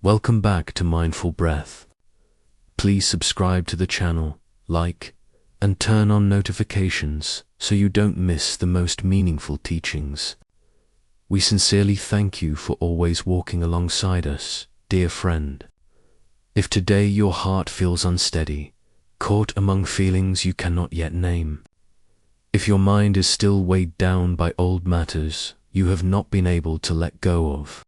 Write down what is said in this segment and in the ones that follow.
Welcome back to Mindful Breath. Please subscribe to the channel, like, and turn on notifications so you don't miss the most meaningful teachings. We sincerely thank you for always walking alongside us, dear friend. If today your heart feels unsteady, caught among feelings you cannot yet name, if your mind is still weighed down by old matters you have not been able to let go of,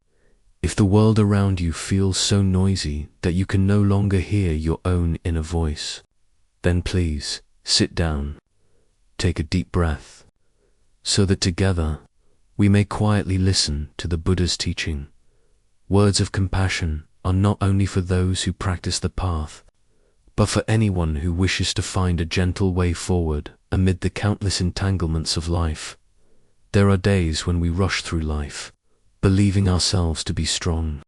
if the world around you feels so noisy that you can no longer hear your own inner voice, then please sit down, take a deep breath, so that together we may quietly listen to the Buddha's teaching. Words of compassion are not only for those who practice the path, but for anyone who wishes to find a gentle way forward amid the countless entanglements of life. There are days when we rush through life, believing ourselves to be strong,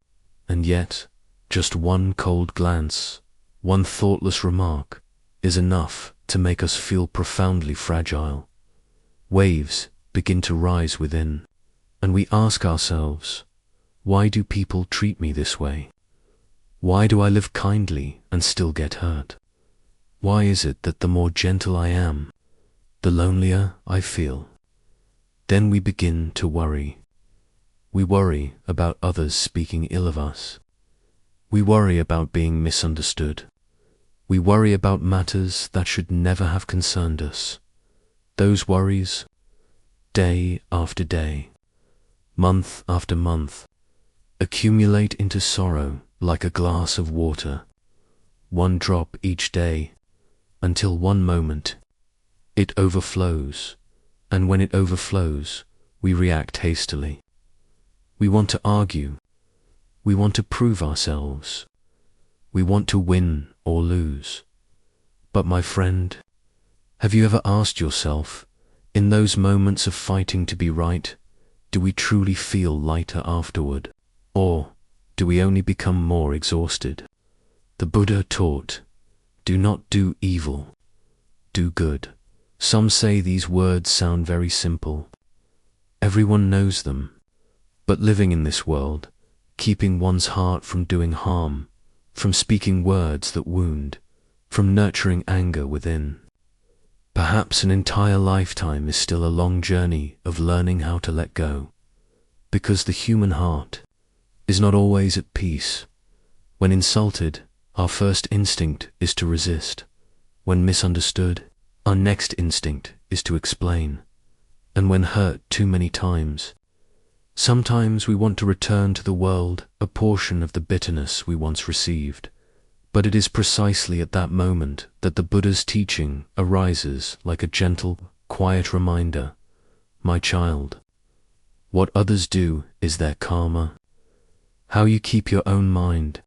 and yet just one cold glance, one thoughtless remark, is enough to make us feel profoundly fragile. Waves begin to rise within, and we ask ourselves, why do people treat me this way? Why do I live kindly and still get hurt? Why is it that the more gentle I am, the lonelier I feel? Then we begin to worry. We worry about others speaking ill of us. We worry about being misunderstood. We worry about matters that should never have concerned us. Those worries, day after day, month after month, accumulate into sorrow like a glass of water, one drop each day, until one moment it overflows, and when it overflows, we react hastily. We want to argue. We want to prove ourselves. We want to win or lose. But my friend, have you ever asked yourself, in those moments of fighting to be right, do we truly feel lighter afterward, or do we only become more exhausted? The Buddha taught, do not do evil, do good. Some say these words sound very simple. Everyone knows them. But living in this world, keeping one's heart from doing harm, from speaking words that wound, from nurturing anger within. Perhaps an entire lifetime is still a long journey of learning how to let go, because the human heart is not always at peace. When insulted, our first instinct is to resist. When misunderstood, our next instinct is to explain. And when hurt too many times, sometimes we want to return to the world a portion of the bitterness we once received. But it is precisely at that moment that the Buddha's teaching arises like a gentle, quiet reminder. My child, what others do is their karma. How you keep your own mind,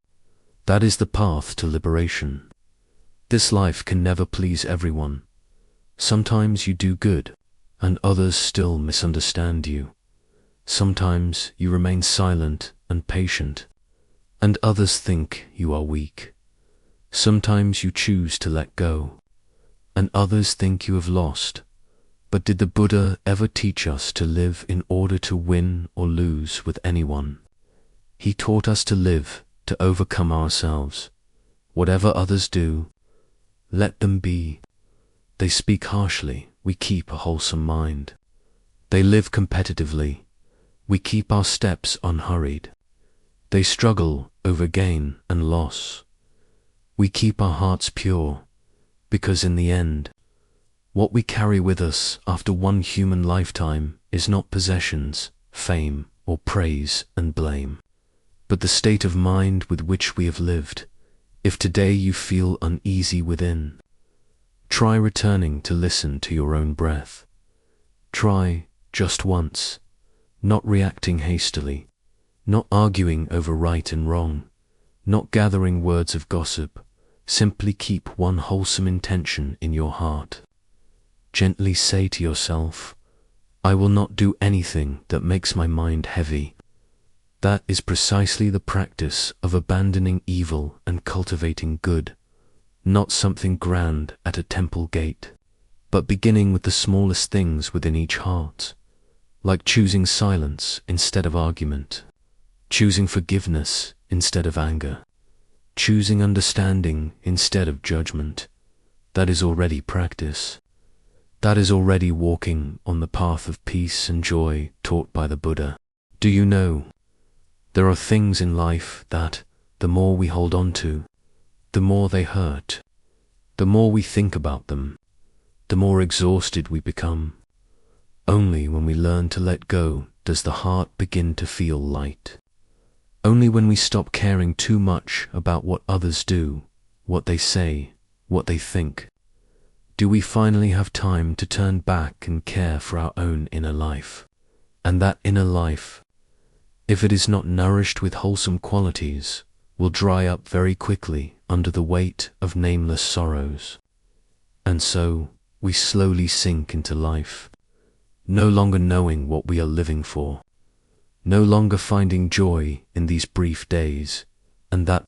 that is the path to liberation. This life can never please everyone. Sometimes you do good, and others still misunderstand you. Sometimes you remain silent and patient, and others think you are weak. Sometimes you choose to let go, and others think you have lost. But did the Buddha ever teach us to live in order to win or lose with anyone? He taught us to live, to overcome ourselves. Whatever others do, let them be. They speak harshly, we keep a wholesome mind. They live competitively, we keep our steps unhurried. They struggle over gain and loss. We keep our hearts pure, because in the end, what we carry with us after one human lifetime is not possessions, fame, or praise and blame, but the state of mind with which we have lived. If today you feel uneasy within, try returning to listen to your own breath. Try, just once, not reacting hastily, not arguing over right and wrong, not gathering words of gossip. Simply keep one wholesome intention in your heart. Gently say to yourself, I will not do anything that makes my mind heavy. That is precisely the practice of abandoning evil and cultivating good, not something grand at a temple gate, but beginning with the smallest things within each heart, like choosing silence instead of argument, choosing forgiveness instead of anger, choosing understanding instead of judgment. That is already practice. That is already walking on the path of peace and joy taught by the Buddha. Do you know, there are things in life that, the more we hold on to, the more they hurt. The more we think about them, the more exhausted we become. Only when we learn to let go does the heart begin to feel light. Only when we stop caring too much about what others do, what they say, what they think, do we finally have time to turn back and care for our own inner life. And that inner life, if it is not nourished with wholesome qualities, will dry up very quickly under the weight of nameless sorrows. And so we slowly sink into life, no longer knowing what we are living for, no longer finding joy in these brief days, and that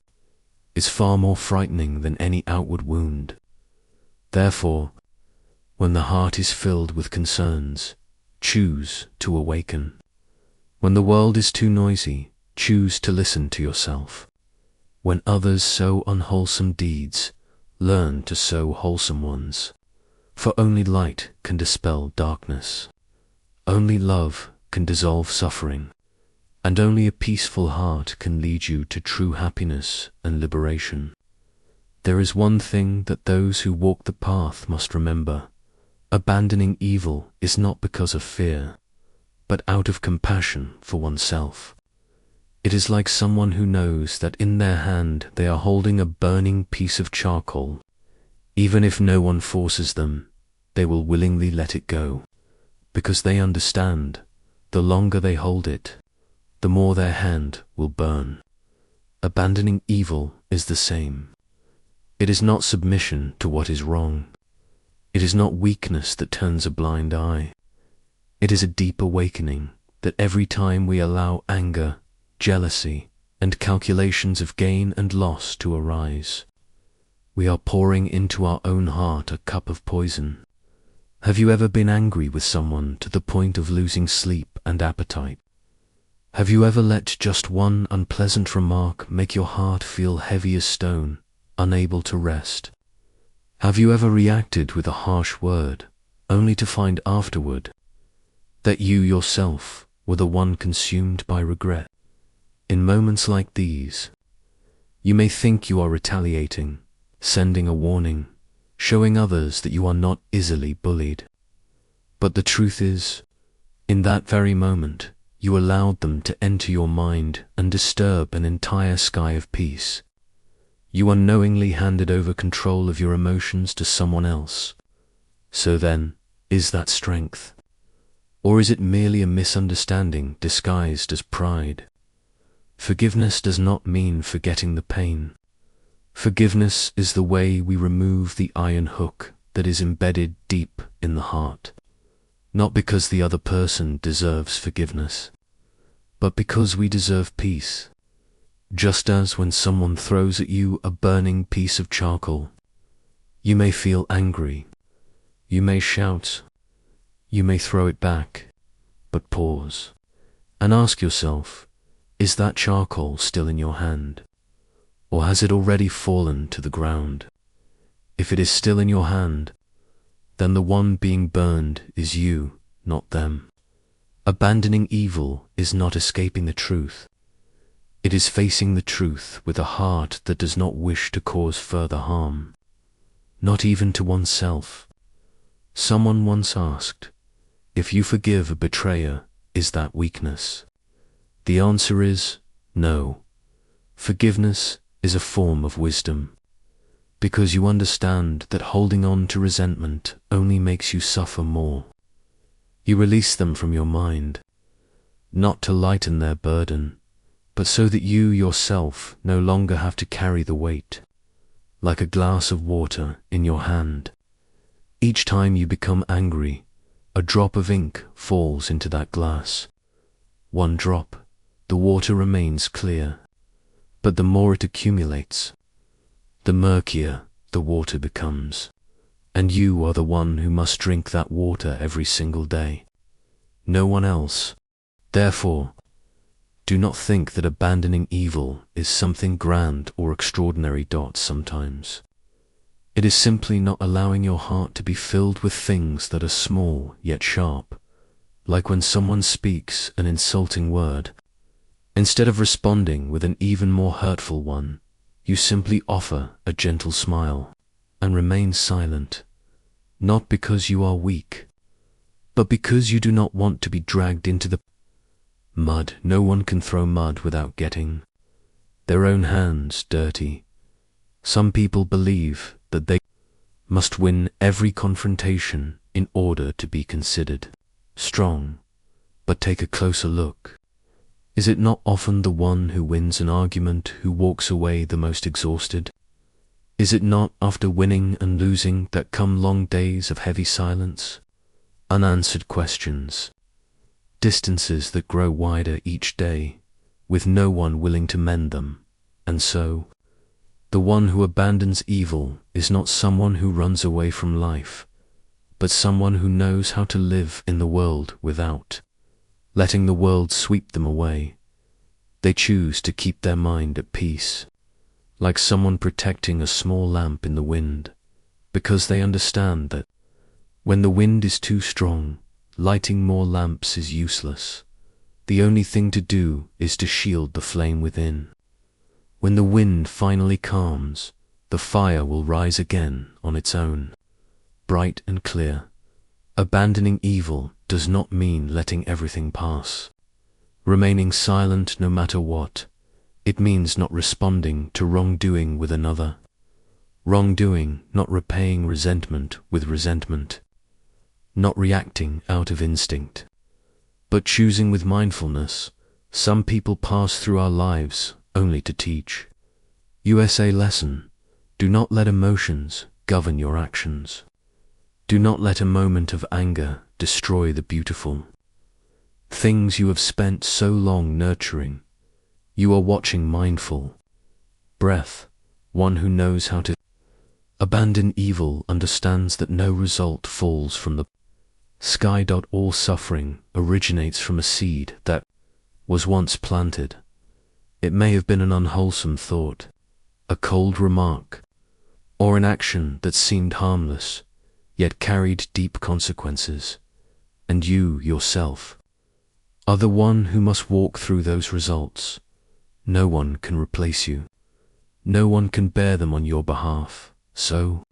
is far more frightening than any outward wound. Therefore, when the heart is filled with concerns, choose to awaken. When the world is too noisy, choose to listen to yourself. When others sow unwholesome deeds, learn to sow wholesome ones. For only light can dispel darkness. Only love can dissolve suffering. And only a peaceful heart can lead you to true happiness and liberation. There is one thing that those who walk the path must remember. Abandoning evil is not because of fear, but out of compassion for oneself. It is like someone who knows that in their hand they are holding a burning piece of charcoal. Even if no one forces them, they will willingly let it go, because they understand, the longer they hold it, the more their hand will burn. Abandoning evil is the same. It is not submission to what is wrong. It is not weakness that turns a blind eye. It is a deep awakening that every time we allow anger, jealousy, and calculations of gain and loss to arise, we are pouring into our own heart a cup of poison. Have you ever been angry with someone to the point of losing sleep and appetite? Have you ever let just one unpleasant remark make your heart feel heavy as stone, unable to rest? Have you ever reacted with a harsh word, only to find afterward that you yourself were the one consumed by regret? In moments like these, you may think you are retaliating, sending a warning, showing others that you are not easily bullied. But the truth is, in that very moment, you allowed them to enter your mind and disturb an entire sky of peace. You unknowingly handed over control of your emotions to someone else. So then, is that strength? Or is it merely a misunderstanding disguised as pride? Forgiveness does not mean forgetting the pain. Forgiveness is the way we remove the iron hook that is embedded deep in the heart, not because the other person deserves forgiveness, but because we deserve peace. Just as when someone throws at you a burning piece of charcoal, you may feel angry, you may shout, you may throw it back, but pause and ask yourself, is that charcoal still in your hand, or has it already fallen to the ground? If it is still in your hand, then the one being burned is you, not them. Abandoning evil is not escaping the truth. It is facing the truth with a heart that does not wish to cause further harm, not even to oneself. Someone once asked, if you forgive a betrayer, is that weakness? The answer is no. Forgiveness is a form of wisdom, because you understand that holding on to resentment only makes you suffer more. You release them from your mind, not to lighten their burden, but so that you yourself no longer have to carry the weight. Like a glass of water in your hand, each time you become angry, a drop of ink falls into that glass. One drop, the water remains clear, but the more it accumulates, the murkier the water becomes, and you are the one who must drink that water every single day. No one else. Therefore, Do not think that abandoning evil is something grand or extraordinary. Sometimes it is simply not allowing your heart to be filled with things that are small yet sharp, like when someone speaks an insulting word. Instead of responding with an even more hurtful one, you simply offer a gentle smile and remain silent, not because you are weak, but because you do not want to be dragged into the mud. No one can throw mud without getting their own hands dirty. Some people believe that they must win every confrontation in order to be considered strong. But take a closer look. Is it not often the one who wins an argument who walks away the most exhausted? Is it not after winning and losing that come long days of heavy silence, unanswered questions, distances that grow wider each day, with no one willing to mend them? And so, the one who abandons evil is not someone who runs away from life, but someone who knows how to live in the world without letting the world sweep them away. They choose to keep their mind at peace, like someone protecting a small lamp in the wind, because they understand that when the wind is too strong, lighting more lamps is useless. The only thing to do is to shield the flame within. When the wind finally calms, the fire will rise again on its own, bright and clear. Abandoning evil does not mean letting everything pass, remaining silent no matter what. It means not responding to wrongdoing with another. Wrongdoing, not repaying resentment with resentment. Not reacting out of instinct, but choosing with mindfulness. Some people pass through our lives only to teach. USA lesson: do not let emotions govern your actions. Do not let a moment of anger destroy the beautiful things you have spent so long nurturing. You are watching mindful breath. One who knows how to abandon evil understands that no result falls from the sky. All suffering originates from a seed that was once planted. It may have been an unwholesome thought, a cold remark, or an action that seemed harmless, yet carried deep consequences. And you, yourself, are the one who must walk through those results. No one can replace you. No one can bear them on your behalf. So,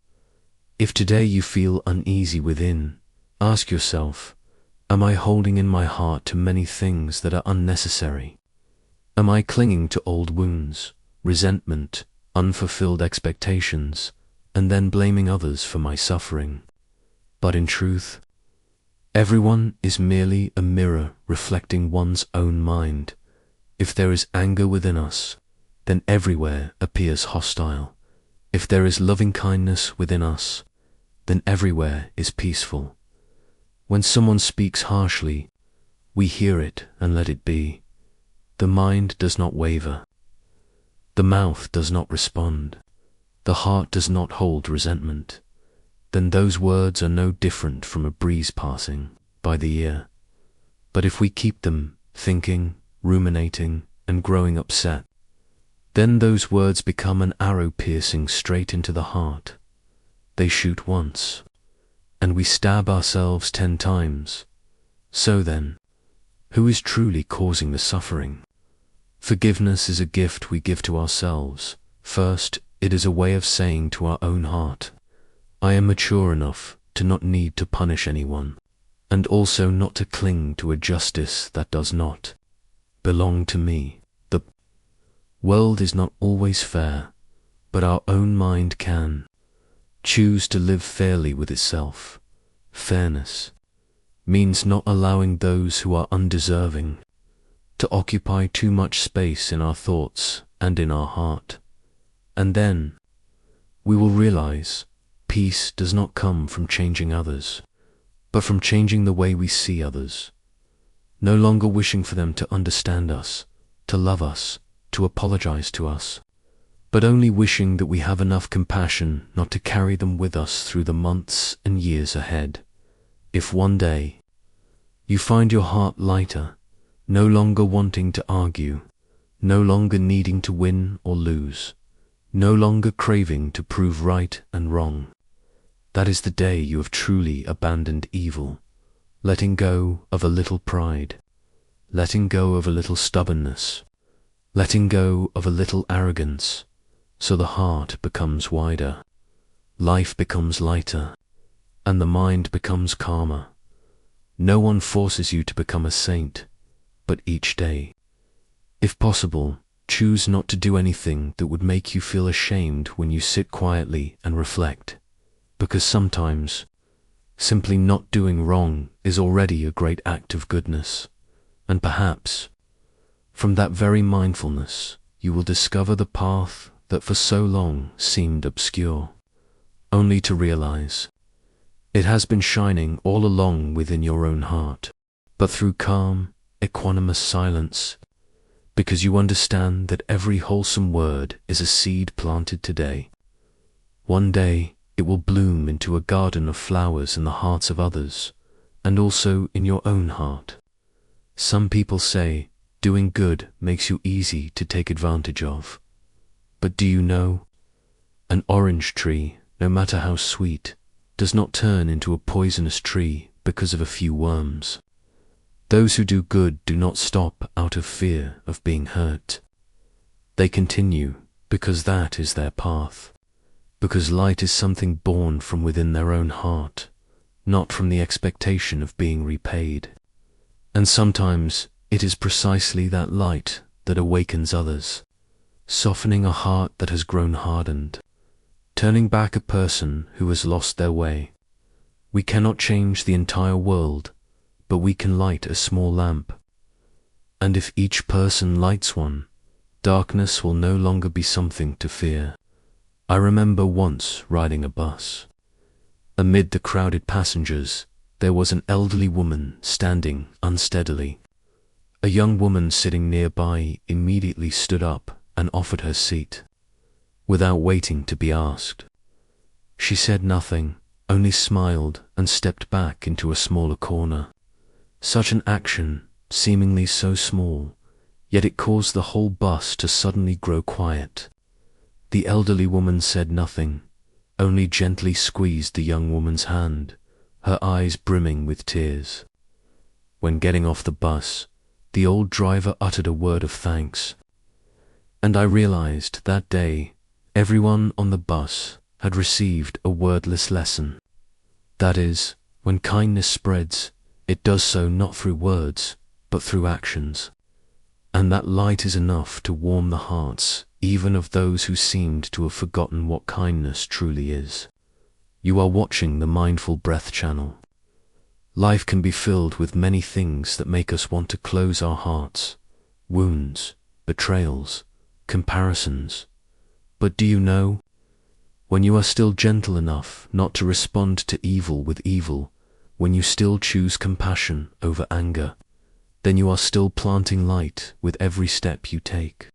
if today you feel uneasy within, ask yourself, am I holding in my heart too many things that are unnecessary? Am I clinging to old wounds, resentment, unfulfilled expectations, and then blaming others for my suffering? But in truth, everyone is merely a mirror reflecting one's own mind. If there is anger within us, then everywhere appears hostile. If there is loving kindness within us, then everywhere is peaceful. When someone speaks harshly, we hear it and let it be. The mind does not waver. The mouth does not respond. The heart does not hold resentment. Then those words are no different from a breeze passing by the ear. But if we keep them thinking, ruminating, and growing upset, then those words become an arrow piercing straight into the heart. They shoot once, and we stab ourselves 10 times. So then, who is truly causing the suffering? Forgiveness is a gift we give to ourselves. First, it is a way of saying to our own heart, I am mature enough to not need to punish anyone, and also not to cling to a justice that does not belong to me. The world is not always fair, but our own mind can choose to live fairly with itself. Fairness means not allowing those who are undeserving to occupy too much space in our thoughts and in our heart. And then we will realize peace does not come from changing others, but from changing the way we see others. No longer wishing for them to understand us, to love us, to apologize to us, but only wishing that we have enough compassion not to carry them with us through the months and years ahead. If one day you find your heart lighter, no longer wanting to argue, no longer needing to win or lose, no longer craving to prove right and wrong. That is the day you have truly abandoned evil, letting go of a little pride, letting go of a little stubbornness, letting go of a little arrogance, so the heart becomes wider, life becomes lighter, and the mind becomes calmer. No one forces you to become a saint, but each day, if possible, choose not to do anything that would make you feel ashamed when you sit quietly and reflect, because sometimes simply not doing wrong is already a great act of goodness, and perhaps from that very mindfulness you will discover the path that for so long seemed obscure, only to realize it has been shining all along within your own heart, but through calm, equanimous silence, because you understand that every wholesome word is a seed planted today. One day it will bloom into a garden of flowers in the hearts of others, and also in your own heart. Some people say doing good makes you easy to take advantage of. But do you know, an orange tree, no matter how sweet, does not turn into a poisonous tree because of a few worms. Those who do good do not stop out of fear of being hurt. They continue because that is their path, because light is something born from within their own heart, not from the expectation of being repaid. And sometimes it is precisely that light that awakens others, softening a heart that has grown hardened, turning back a person who has lost their way. We cannot change the entire world, but we can light a small lamp. And if each person lights one, darkness will no longer be something to fear. I remember once riding a bus. Amid the crowded passengers, there was an elderly woman standing unsteadily. A young woman sitting nearby immediately stood up and offered her seat, without waiting to be asked. She said nothing, only smiled and stepped back into a smaller corner. Such an action, seemingly so small, yet it caused the whole bus to suddenly grow quiet. The elderly woman said nothing, only gently squeezed the young woman's hand, her eyes brimming with tears. When getting off the bus, the old driver uttered a word of thanks. And I realized that day everyone on the bus had received a wordless lesson. That is, when kindness spreads, it does so not through words, but through actions. And that light is enough to warm the hearts even of those who seemed to have forgotten what kindness truly is. You are watching the Mindful Breath channel. Life can be filled with many things that make us want to close our hearts, wounds, betrayals, comparisons. But do you know, when you are still gentle enough not to respond to evil with evil, when you still choose compassion over anger, then you are still planting light with every step you take,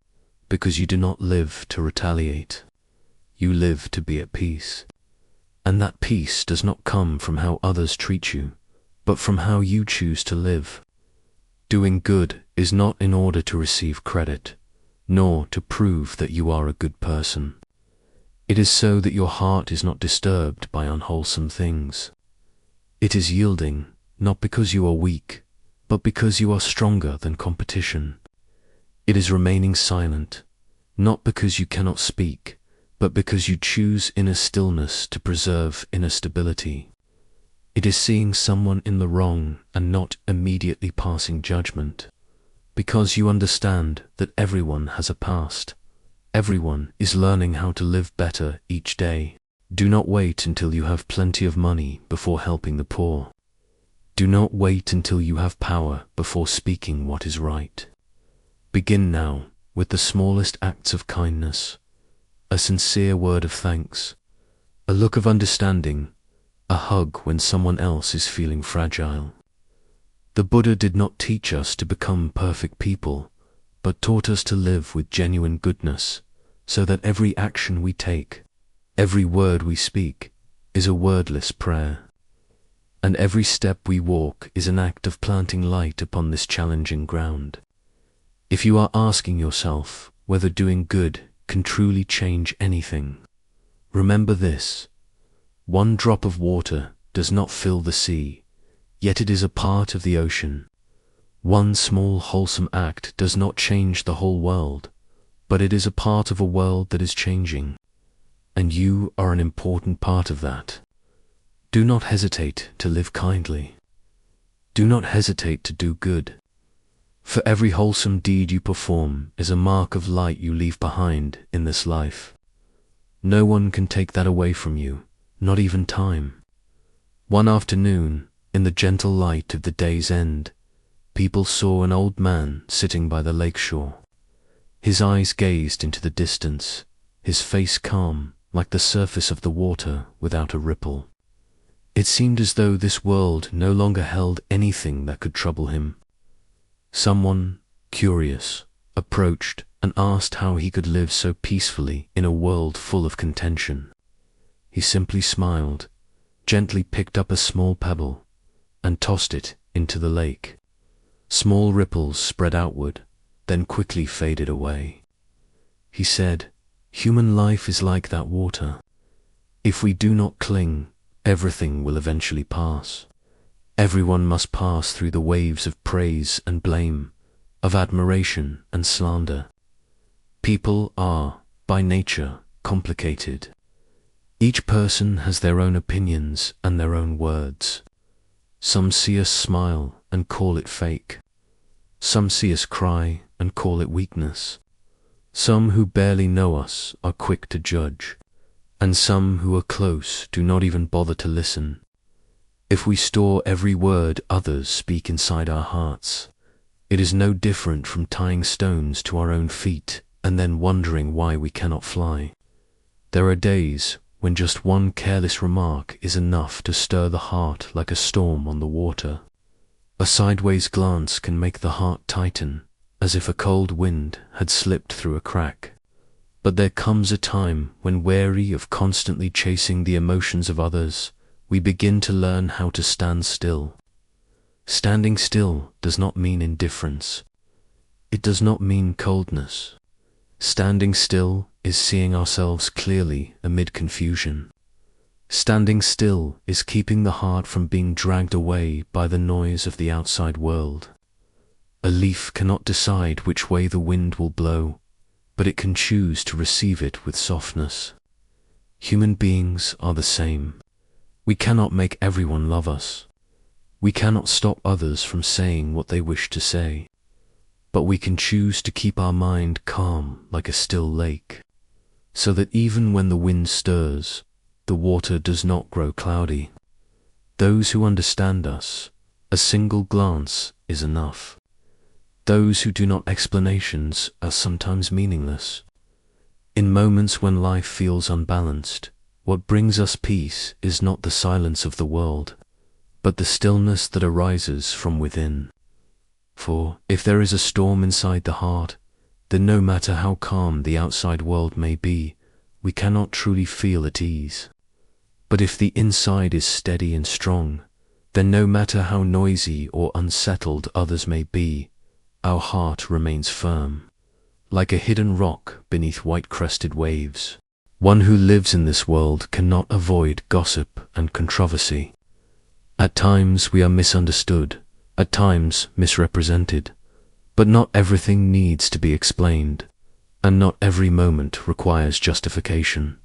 because you do not live to retaliate. You live to be at peace. And that peace does not come from how others treat you, but from how you choose to live. Doing good is not in order to receive credit, nor to prove that you are a good person. It is so that your heart is not disturbed by unwholesome things. It is yielding, not because you are weak, but because you are stronger than competition. It is remaining silent, not because you cannot speak, but because you choose inner stillness to preserve inner stability. It is seeing someone in the wrong and not immediately passing judgment, because you understand that everyone has a past. Everyone is learning how to live better each day. Do not wait until you have plenty of money before helping the poor. Do not wait until you have power before speaking what is right. Begin now with the smallest acts of kindness, a sincere word of thanks, a look of understanding, a hug when someone else is feeling fragile. The Buddha did not teach us to become perfect people, but taught us to live with genuine goodness, so that every action we take, every word we speak, is a wordless prayer. and every step we walk is an act of planting light upon this challenging ground. If you are asking yourself whether doing good can truly change anything, remember this: one drop of water does not fill the sea, yet it is a part of the ocean. One small wholesome act does not change the whole world, but it is a part of a world that is changing, and you are an important part of that. Do not hesitate to live kindly. Do not hesitate to do good. For every wholesome deed you perform is a mark of light you leave behind in this life. No one can take that away from you, not even time. One afternoon, in the gentle light of the day's end, people saw an old man sitting by the lakeshore. His eyes gazed into the distance, his face calm like the surface of the water without a ripple. It seemed as though this world no longer held anything that could trouble him. Someone, curious, approached and asked how he could live so peacefully in a world full of contention. He simply smiled, gently picked up a small pebble, and tossed it into the lake. Small ripples spread outward, then quickly faded away. He said, "Human life is like that water. If we do not cling, everything will eventually pass. Everyone must pass through the waves of praise and blame, of admiration and slander. People are, by nature, complicated. Each person has their own opinions and their own words. Some see us smile and call it fake. Some see us cry and call it weakness. Some who barely know us are quick to judge, and some who are close do not even bother to listen. If we store every word others speak inside our hearts, it is no different from tying stones to our own feet and then wondering why we cannot fly. There are days when just one careless remark is enough to stir the heart like a storm on the water. A sideways glance can make the heart tighten, as if a cold wind had slipped through a crack. But there comes a time when, weary of constantly chasing the emotions of others, we begin to learn how to stand still. Standing still does not mean indifference. It does not mean coldness. Standing still is seeing ourselves clearly amid confusion. Standing still is keeping the heart from being dragged away by the noise of the outside world. A leaf cannot decide which way the wind will blow, but it can choose to receive it with softness. Human beings are the same. We cannot make everyone love us. We cannot stop others from saying what they wish to say. But we can choose to keep our mind calm like a still lake, so that even when the wind stirs, the water does not grow cloudy. Those who understand us, a single glance is enough. Those who do not, explanations are sometimes meaningless. In moments when life feels unbalanced, what brings us peace is not the silence of the world, but the stillness that arises from within. For if there is a storm inside the heart, then no matter how calm the outside world may be, we cannot truly feel at ease. But if the inside is steady and strong, then no matter how noisy or unsettled others may be, our heart remains firm, like a hidden rock beneath white-crested waves. One who lives in this world cannot avoid gossip and controversy. At times we are misunderstood, at times misrepresented, but not everything needs to be explained, and not every moment requires justification.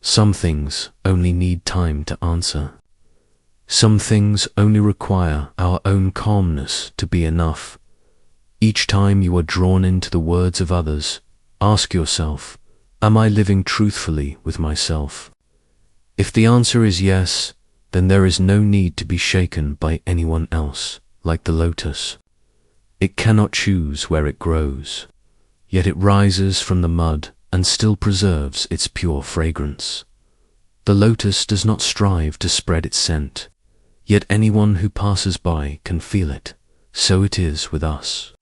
Some things only need time to answer. Some things only require our own calmness to be enough. Each time you are drawn into the words of others, ask yourself, am I living truthfully with myself? If the answer is yes, then there is no need to be shaken by anyone else. Like the lotus, it cannot choose where it grows, yet it rises from the mud and still preserves its pure fragrance. The lotus does not strive to spread its scent, yet anyone who passes by can feel it. So it is with us.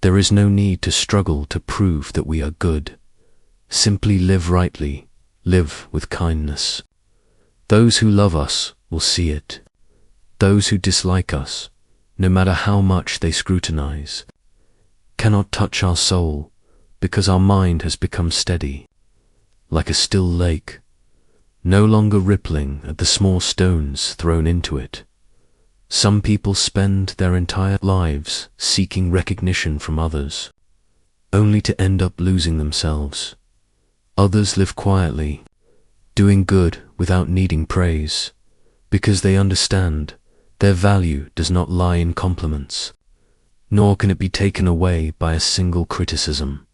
There is no need to struggle to prove that we are good. Simply live rightly, live with kindness. Those who love us will see it. Those who dislike us, no matter how much they scrutinize, cannot touch our soul because our mind has become steady, like a still lake, no longer rippling at the small stones thrown into it. Some people spend their entire lives seeking recognition from others, only to end up losing themselves. Others live quietly, doing good without needing praise, because they understand their value does not lie in compliments, nor can it be taken away by a single criticism.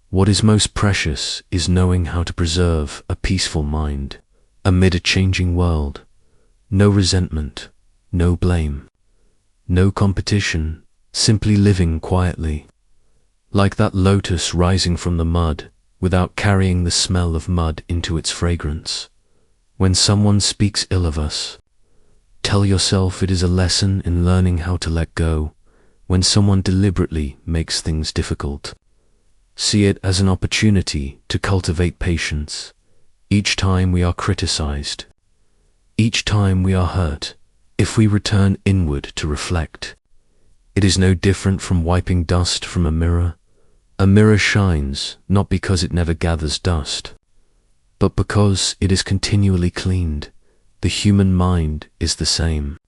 What is most precious is knowing how to preserve a peaceful mind amid a changing world. No resentment, no blame, no competition, simply living quietly, like that lotus rising from the mud without carrying the smell of mud into its fragrance. When someone speaks ill of us, tell yourself it is a lesson in learning how to let go. When someone deliberately makes things difficult, see it as an opportunity to cultivate patience. Each time we are criticized, each time we are hurt, if we return inward to reflect, it is no different from wiping dust from a mirror. A mirror shines not because it never gathers dust, but because it is continually cleaned. The human mind is the same.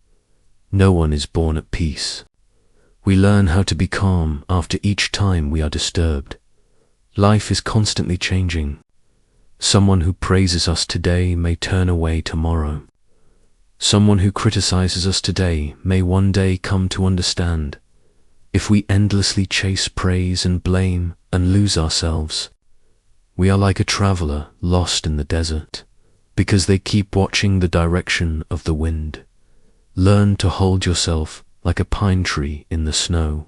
No one is born at peace. We learn how to be calm after each time we are disturbed. Life is constantly changing. Someone who praises us today may turn away tomorrow. Someone who criticizes us today may one day come to understand. If we endlessly chase praise and blame and lose ourselves, we are like a traveler lost in the desert, because they keep watching the direction of the wind. Learn to hold yourself like a pine tree in the snow,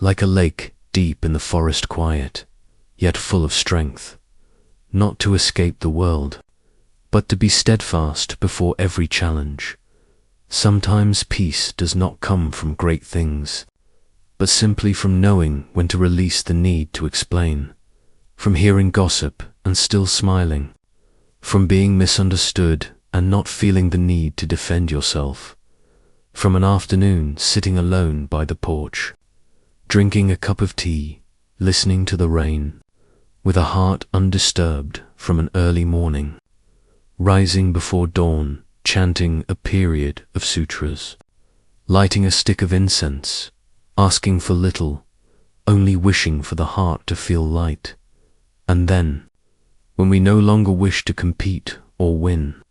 like a lake deep in the forest quiet, yet full of strength, not to escape the world, but to be steadfast before every challenge. Sometimes peace does not come from great things, but simply from knowing when to release the need to explain, from hearing gossip and still smiling, from being misunderstood and not feeling the need to defend yourself, from an afternoon sitting alone by the porch, drinking a cup of tea, listening to the rain, with a heart undisturbed from an early morning, rising before dawn, chanting a period of sutras, lighting a stick of incense, asking for little, only wishing for the heart to feel light. And then, when we no longer wish to compete or win,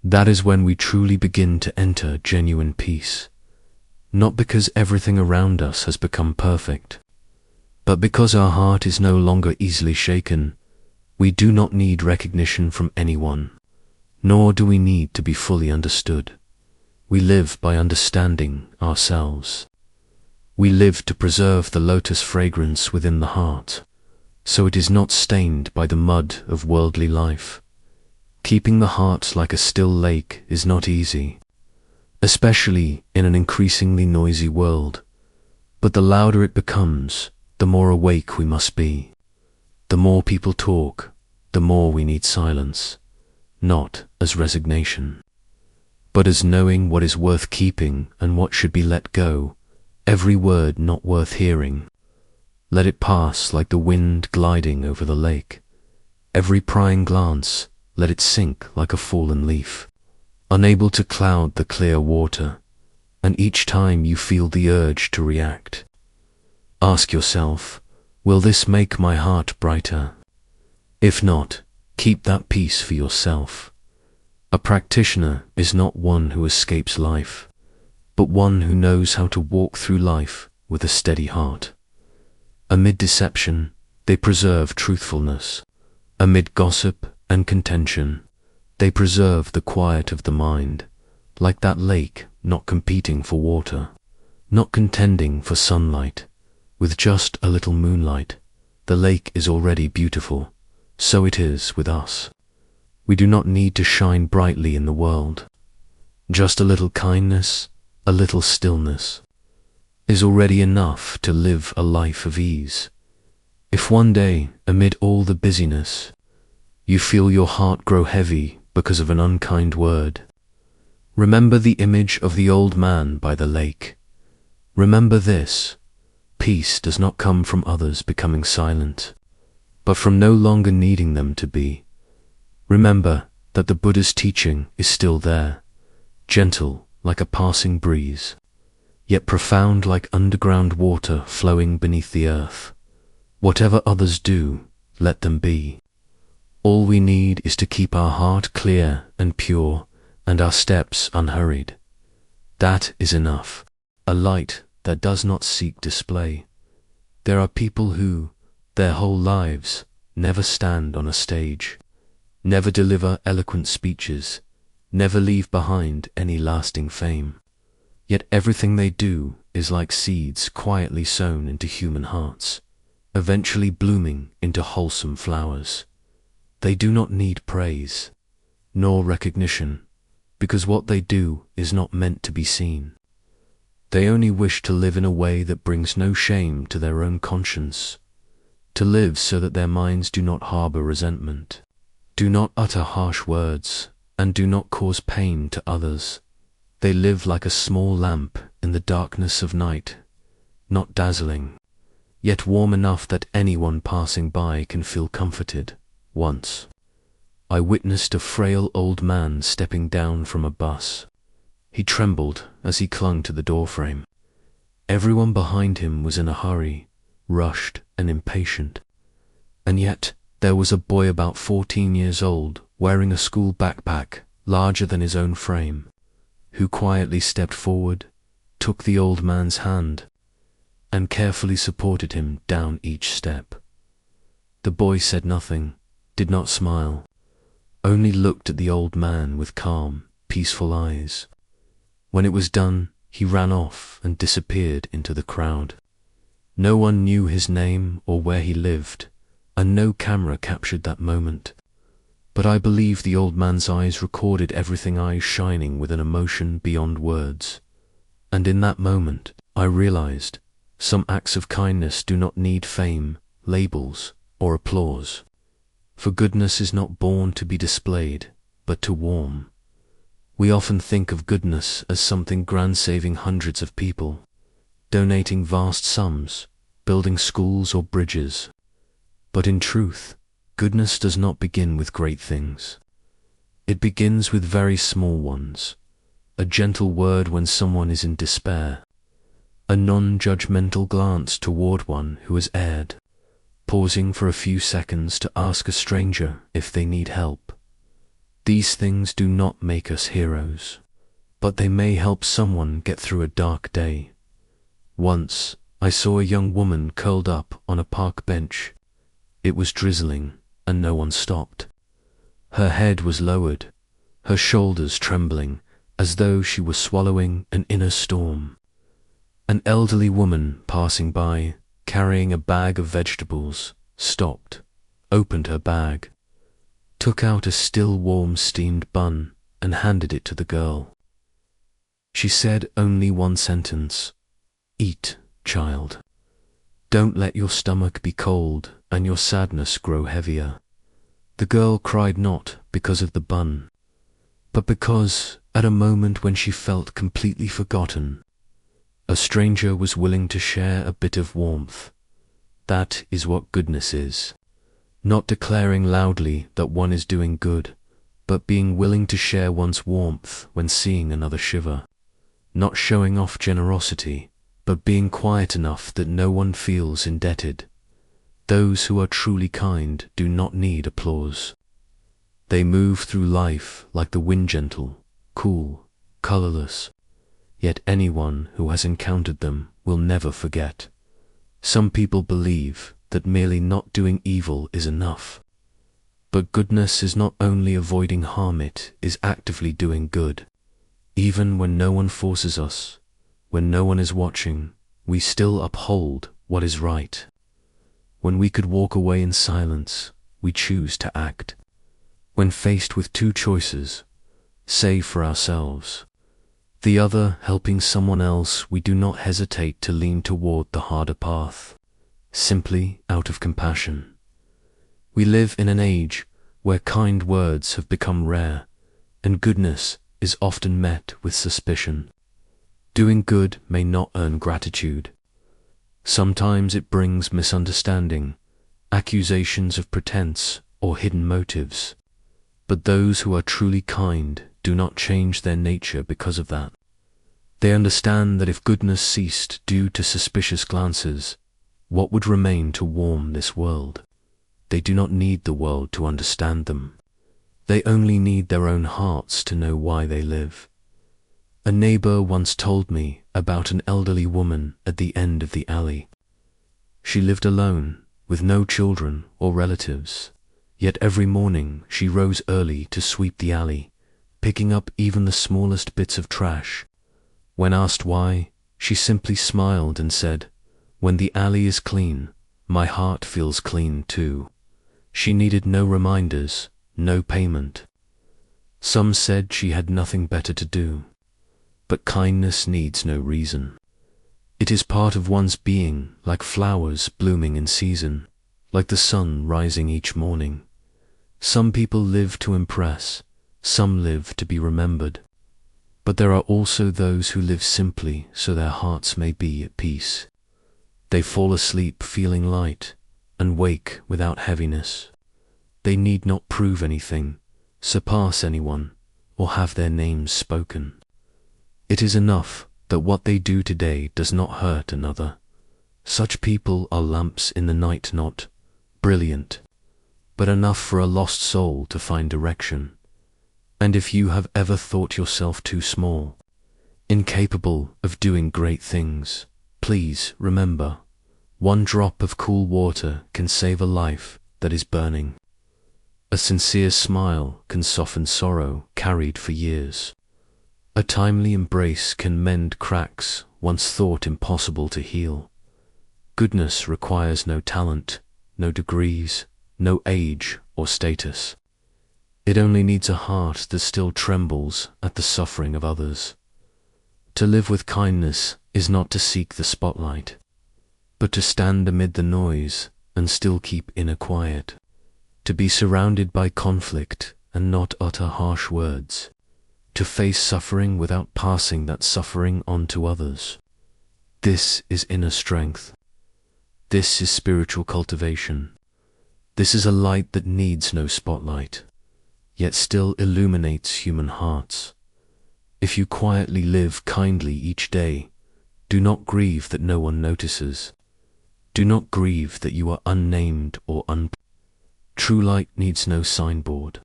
that is when we truly begin to enter genuine peace. Not because everything around us has become perfect, but because our heart is no longer easily shaken. We do not need recognition from anyone, nor do we need to be fully understood. We live by understanding ourselves. We live to preserve the lotus fragrance within the heart, so it is not stained by the mud of worldly life. Keeping the heart like a still lake is not easy, especially in an increasingly noisy world. But the louder it becomes, the more awake we must be. The more people talk, the more we need silence, not as resignation, but as knowing what is worth keeping and what should be let go. Every word not worth hearing, let it pass like the wind gliding over the lake. Every prying glance, let it sink like a fallen leaf, unable to cloud the clear water. And each time you feel the urge to react, ask yourself, will this make my heart brighter? If not, keep that peace for yourself. A practitioner is not one who escapes life, but one who knows how to walk through life with a steady heart. Amid deception, they preserve truthfulness. Amid gossip and contention, they preserve the quiet of the mind, like that lake not competing for water, not contending for sunlight. With just a little moonlight, the lake is already beautiful. So it is with us. We do not need to shine brightly in the world. Just a little kindness, a little stillness, is already enough to live a life of ease. If one day, amid all the busyness, you feel your heart grow heavy because of an unkind word, Remember the image of the old man by the lake. Remember this: peace does not come from others becoming silent, but from no longer needing them to be. Remember that the Buddha's teaching is still there, gentle like a passing breeze, yet profound like underground water flowing beneath the earth. Whatever others do, let them be. All we need is to keep our heart clear and pure and our steps unhurried. That is enough, a light that does not seek display. There are people who, their whole lives, never stand on a stage, never deliver eloquent speeches, never leave behind any lasting fame. Yet everything they do is like seeds quietly sown into human hearts, eventually blooming into wholesome flowers. They do not need praise, nor recognition, because what they do is not meant to be seen. They only wish to live in a way that brings no shame to their own conscience, to live so that their minds do not harbor resentment, do not utter harsh words, and do not cause pain to others. They live like a small lamp in the darkness of night, not dazzling, yet warm enough that anyone passing by can feel comforted. Once, I witnessed a frail old man stepping down from a bus. He trembled as he clung to the doorframe. Everyone behind him was in a hurry, rushed and impatient. And yet there was a boy about 14 years old, wearing a school backpack larger than his own frame, who quietly stepped forward, took the old man's hand, and carefully supported him down each step. The boy said nothing, did not smile, only looked at the old man with calm, peaceful eyes. When it was done, he ran off and disappeared into the crowd. No one knew his name or where he lived, and no camera captured that moment. But I believe the old man's eyes recorded everything, eyes shining with an emotion beyond words. And in that moment, I realized some acts of kindness do not need fame, labels, or applause. For goodness is not born to be displayed, but to warm. We often think of goodness as something grand, saving hundreds of people, donating vast sums, building schools or bridges. But in truth, goodness does not begin with great things. It begins with very small ones. A gentle word when someone is in despair, a non-judgmental glance toward one who has erred, pausing for a few seconds to ask a stranger if they need help. These things do not make us heroes, but they may help someone get through a dark day. Once, I saw a young woman curled up on a park bench. It was drizzling, and no one stopped. Her head was lowered, her shoulders trembling, as though she was swallowing an inner storm. An elderly woman passing by, carrying a bag of vegetables, stopped, opened her bag, took out a still warm steamed bun, and handed it to the girl. She said only one sentence: "Eat, child. Don't let your stomach be cold and your sadness grow heavier." The girl cried not because of the bun, but because, at a moment when she felt completely forgotten, a stranger was willing to share a bit of warmth. That is what goodness is. Not declaring loudly that one is doing good, but being willing to share one's warmth when seeing another shiver. Not showing off generosity, but being quiet enough that no one feels indebted. Those who are truly kind do not need applause. They move through life like the wind, gentle, cool, colorless. Yet anyone who has encountered them will never forget. Some people believe that merely not doing evil is enough. But goodness is not only avoiding harm, it is actively doing good. Even when no one forces us, when no one is watching, we still uphold what is right. When we could walk away in silence, we choose to act. When faced with two choices, say for ourselves, the other helping someone else, we do not hesitate to lean toward the harder path, simply out of compassion. We live in an age where kind words have become rare, and goodness is often met with suspicion. Doing good may not earn gratitude. Sometimes it brings misunderstanding, accusations of pretense, or hidden motives. But those who are truly kind do not change their nature because of that. They understand that if goodness ceased due to suspicious glances, what would remain to warm this world? They do not need the world to understand them. They only need their own hearts to know why they live. A neighbor once told me about an elderly woman at the end of the alley. She lived alone, with no children or relatives, yet every morning she rose early to sweep the alley, picking up even the smallest bits of trash. When asked why, she simply smiled and said, "When the alley is clean, my heart feels clean too." She needed no reminders, no payment. Some said she had nothing better to do. But kindness needs no reason. It is part of one's being, like flowers blooming in season, like the sun rising each morning. Some people live to impress, some live to be remembered. But there are also those who live simply so their hearts may be at peace. They fall asleep feeling light and wake without heaviness. They need not prove anything, surpass anyone, or have their names spoken. It is enough that what they do today does not hurt another. Such people are lamps in the night, not brilliant, but enough for a lost soul to find direction. And if you have ever thought yourself too small, incapable of doing great things, please remember, one drop of cool water can save a life that is burning. A sincere smile can soften sorrow carried for years. A timely embrace can mend cracks once thought impossible to heal. Goodness requires no talent, no degrees, no age or status. It only needs a heart that still trembles at the suffering of others. To live with kindness is not to seek the spotlight, but to stand amid the noise and still keep inner quiet. To be surrounded by conflict and not utter harsh words. To face suffering without passing that suffering on to others. This is inner strength. This is spiritual cultivation. This is a light that needs no spotlight, yet still illuminates human hearts. If you quietly live kindly each day, do not grieve that no one notices. Do not grieve that you are unnamed or True light needs no signboard.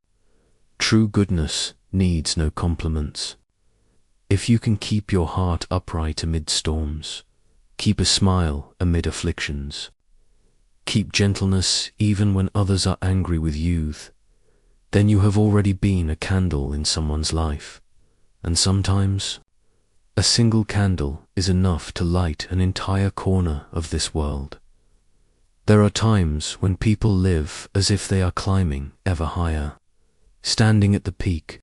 True goodness needs no compliments. If you can keep your heart upright amid storms, keep a smile amid afflictions, keep gentleness even when others are angry with you, then you have already been a candle in someone's life. And sometimes, a single candle is enough to light an entire corner of this world. There are times when people live as if they are climbing ever higher, standing at the peak.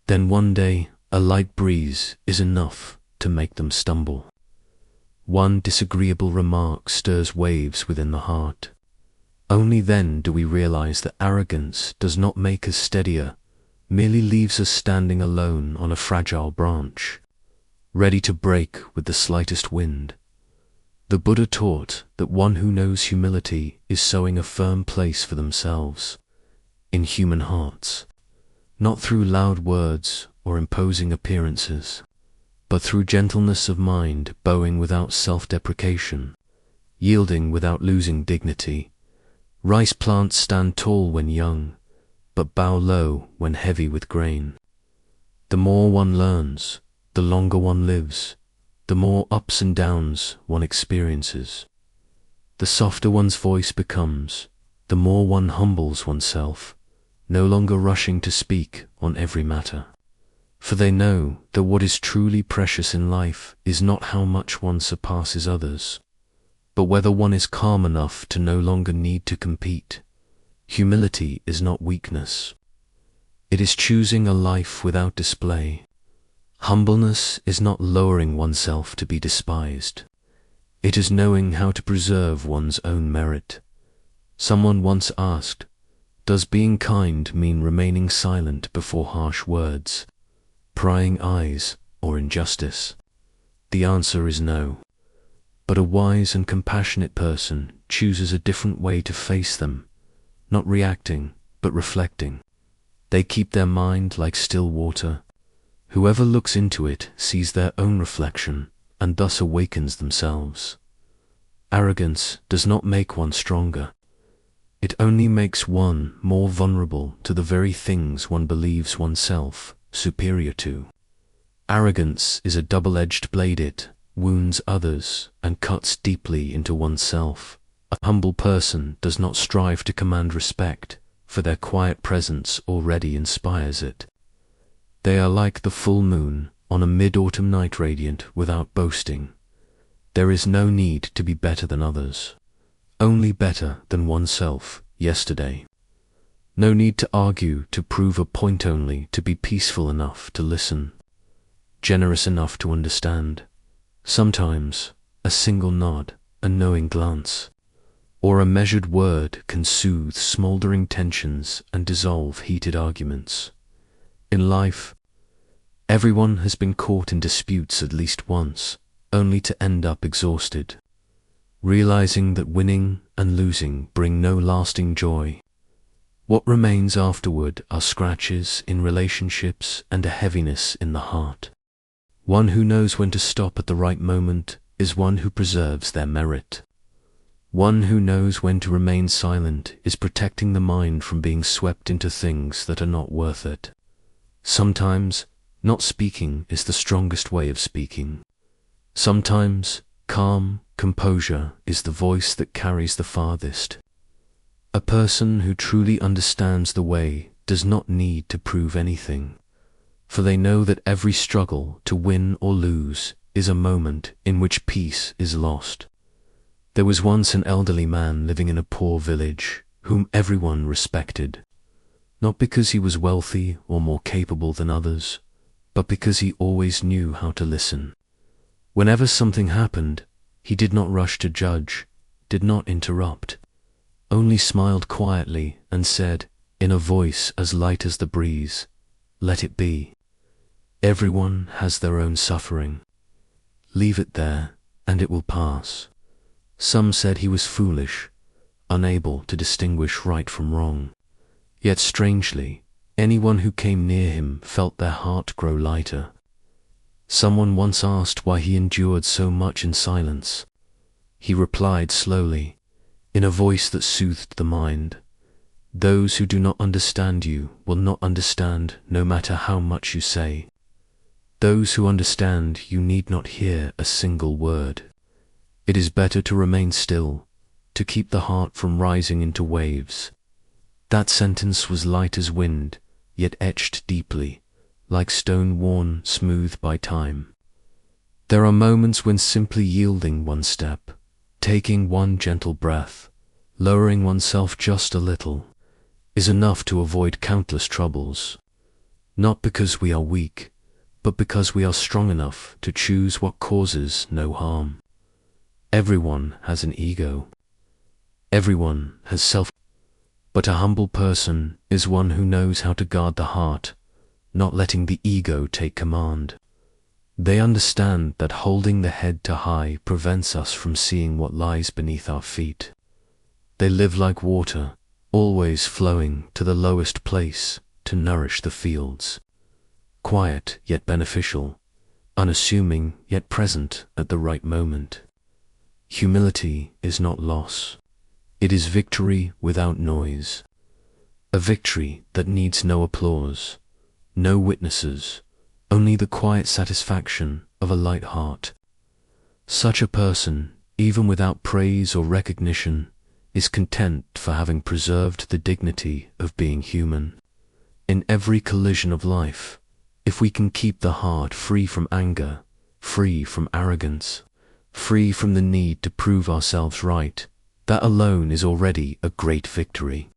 Then one day, a light breeze is enough to make them stumble. One disagreeable remark stirs waves within the heart. Only then do we realize that arrogance does not make us steadier, merely leaves us standing alone on a fragile branch, ready to break with the slightest wind. The Buddha taught that one who knows humility is sowing a firm place for themselves in human hearts, not through loud words or imposing appearances, but through gentleness of mind, bowing without self-deprecation, yielding without losing dignity. Rice plants stand tall when young, but bow low when heavy with grain. The more one learns, the longer one lives, the more ups and downs one experiences. The softer one's voice becomes, the more one humbles oneself, no longer rushing to speak on every matter. For they know that what is truly precious in life is not how much one surpasses others, but whether one is calm enough to no longer need to compete. Humility is not weakness. It is choosing a life without display. Humbleness is not lowering oneself to be despised. It is knowing how to preserve one's own merit. Someone once asked, "Does being kind mean remaining silent before harsh words?" prying eyes, or injustice? The answer is no. But a wise and compassionate person chooses a different way to face them, not reacting, but reflecting. They keep their mind like still water. Whoever looks into it sees their own reflection, and thus awakens themselves. Arrogance does not make one stronger. It only makes one more vulnerable to the very things one believes oneself superior to. Arrogance is a double-edged blade. It wounds others and cuts deeply into oneself. A humble person does not strive to command respect, for their quiet presence already inspires it. They are like the full moon on a mid-autumn night, radiant without boasting. There is no need to be better than others, only better than oneself yesterday. No need to argue to prove a point, only to be peaceful enough to listen, generous enough to understand. Sometimes a single nod, a knowing glance, or a measured word can soothe smoldering tensions and dissolve heated arguments. In life, everyone has been caught in disputes at least once, only to end up exhausted, realizing that winning and losing bring no lasting joy. What remains afterward are scratches in relationships and a heaviness in the heart. One who knows when to stop at the right moment is one who preserves their merit. One who knows when to remain silent is protecting the mind from being swept into things that are not worth it. Sometimes, not speaking is the strongest way of speaking. Sometimes, calm composure is the voice that carries the farthest. A person who truly understands the way does not need to prove anything, for they know that every struggle to win or lose is a moment in which peace is lost. There was once an elderly man living in a poor village whom everyone respected, not because he was wealthy or more capable than others, but because he always knew how to listen. Whenever something happened, he did not rush to judge, did not interrupt, only smiled quietly and said, in a voice as light as the breeze, "Let it be. Everyone has their own suffering. Leave it there, and it will pass." Some said he was foolish, unable to distinguish right from wrong. Yet strangely, anyone who came near him felt their heart grow lighter. Someone once asked why he endured so much in silence. He replied slowly, in a voice that soothed the mind, "Those who do not understand you will not understand no matter how much you say. Those who understand you need not hear a single word. It is better to remain still, to keep the heart from rising into waves." That sentence was light as wind, yet etched deeply, like stone worn smooth by time. There are moments when simply yielding one step, taking one gentle breath, lowering oneself just a little, is enough to avoid countless troubles. Not because we are weak, but because we are strong enough to choose what causes no harm. Everyone has an ego. Everyone has self. But a humble person is one who knows how to guard the heart, not letting the ego take command. They understand that holding the head too high prevents us from seeing what lies beneath our feet. They live like water, always flowing to the lowest place to nourish the fields. Quiet yet beneficial, unassuming yet present at the right moment. Humility is not loss. It is victory without noise. A victory that needs no applause, no witnesses, only the quiet satisfaction of a light heart. Such a person, even without praise or recognition, is content for having preserved the dignity of being human. In every collision of life, if we can keep the heart free from anger, free from arrogance, free from the need to prove ourselves right, that alone is already a great victory.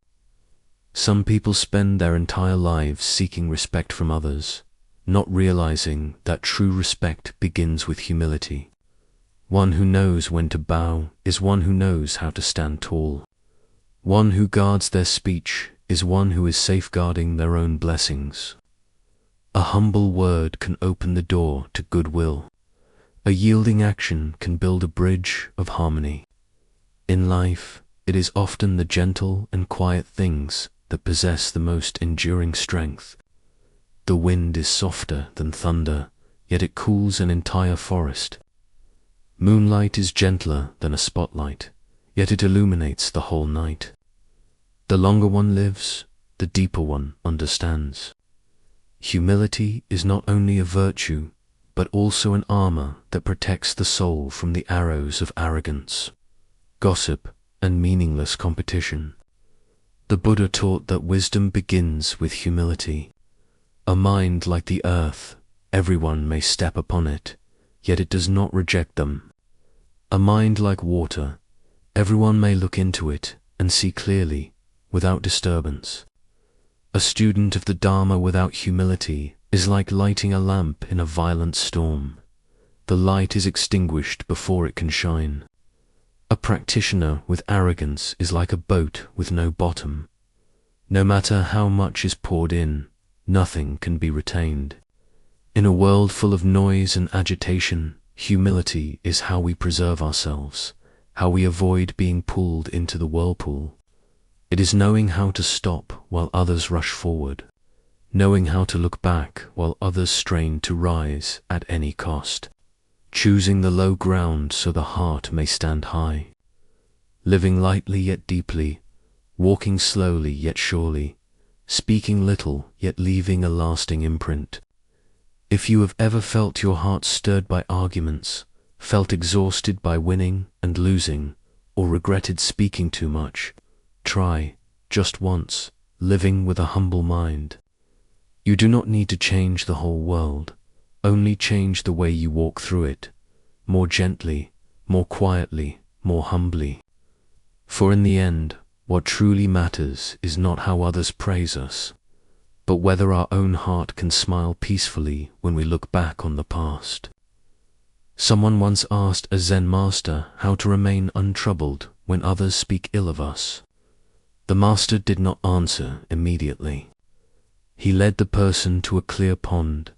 Some people spend their entire lives seeking respect from others, not realizing that true respect begins with humility. One who knows when to bow is one who knows how to stand tall. One who guards their speech is one who is safeguarding their own blessings. A humble word can open the door to goodwill. A yielding action can build a bridge of harmony. In life, it is often the gentle and quiet things that possess the most enduring strength. The wind is softer than thunder, yet it cools an entire forest. Moonlight is gentler than a spotlight, yet it illuminates the whole night. The longer one lives, the deeper one understands. Humility is not only a virtue, but also an armor that protects the soul from the arrows of arrogance, gossip, and meaningless competition. The Buddha taught that wisdom begins with humility. A mind like the earth, everyone may step upon it, yet it does not reject them. A mind like water, everyone may look into it and see clearly, without disturbance. A student of the Dharma without humility is like lighting a lamp in a violent storm. The light is extinguished before it can shine. A practitioner with arrogance is like a boat with no bottom. No matter how much is poured in, nothing can be retained. In a world full of noise and agitation, humility is how we preserve ourselves, how we avoid being pulled into the whirlpool. It is knowing how to stop while others rush forward, knowing how to look back while others strain to rise at any cost, choosing the low ground so the heart may stand high, living lightly yet deeply, walking slowly yet surely, speaking little yet leaving a lasting imprint. If you have ever felt your heart stirred by arguments, felt exhausted by winning and losing, or regretted speaking too much, try, just once, living with a humble mind. You do not need to change the whole world, only change the way you walk through it, more gently, more quietly, more humbly. For in the end, what truly matters is not how others praise us, but whether our own heart can smile peacefully when we look back on the past. Someone once asked a Zen master how to remain untroubled when others speak ill of us. The master did not answer immediately. He led the person to a clear pond,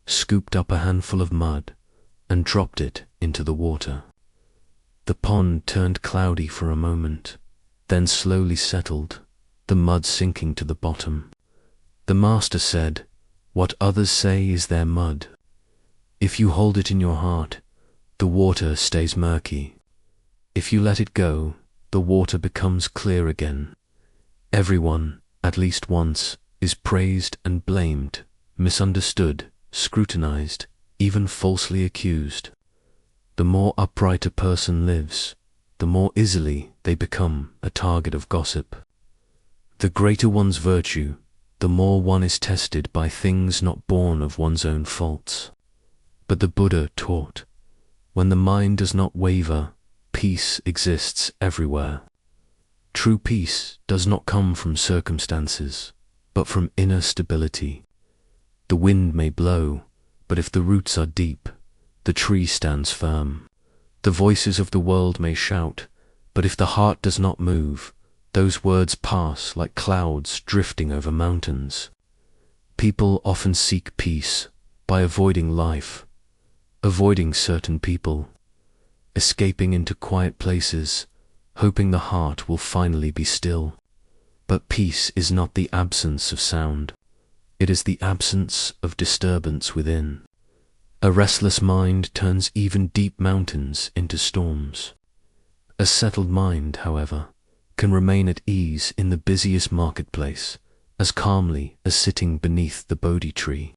scooped up a handful of mud, and dropped it into the water. The pond turned cloudy for a moment, then slowly settled, the mud sinking to the bottom. The master said, "What others say is their mud. If you hold it in your heart, the water stays murky. If you let it go, the water becomes clear again." Everyone, at least once, is praised and blamed, misunderstood, scrutinized, even falsely accused. The more upright a person lives, the more easily they become a target of gossip. The greater one's virtue, the more one is tested by things not born of one's own faults. But the Buddha taught, when the mind does not waver, peace exists everywhere. True peace does not come from circumstances, but from inner stability. The wind may blow, but if the roots are deep, the tree stands firm. The voices of the world may shout, but if the heart does not move, those words pass like clouds drifting over mountains. People often seek peace by avoiding life, avoiding certain people, escaping into quiet places, hoping the heart will finally be still. But peace is not the absence of sound. It is the absence of disturbance within. A restless mind turns even deep mountains into storms. A settled mind, however, can remain at ease in the busiest marketplace, as calmly as sitting beneath the Bodhi tree.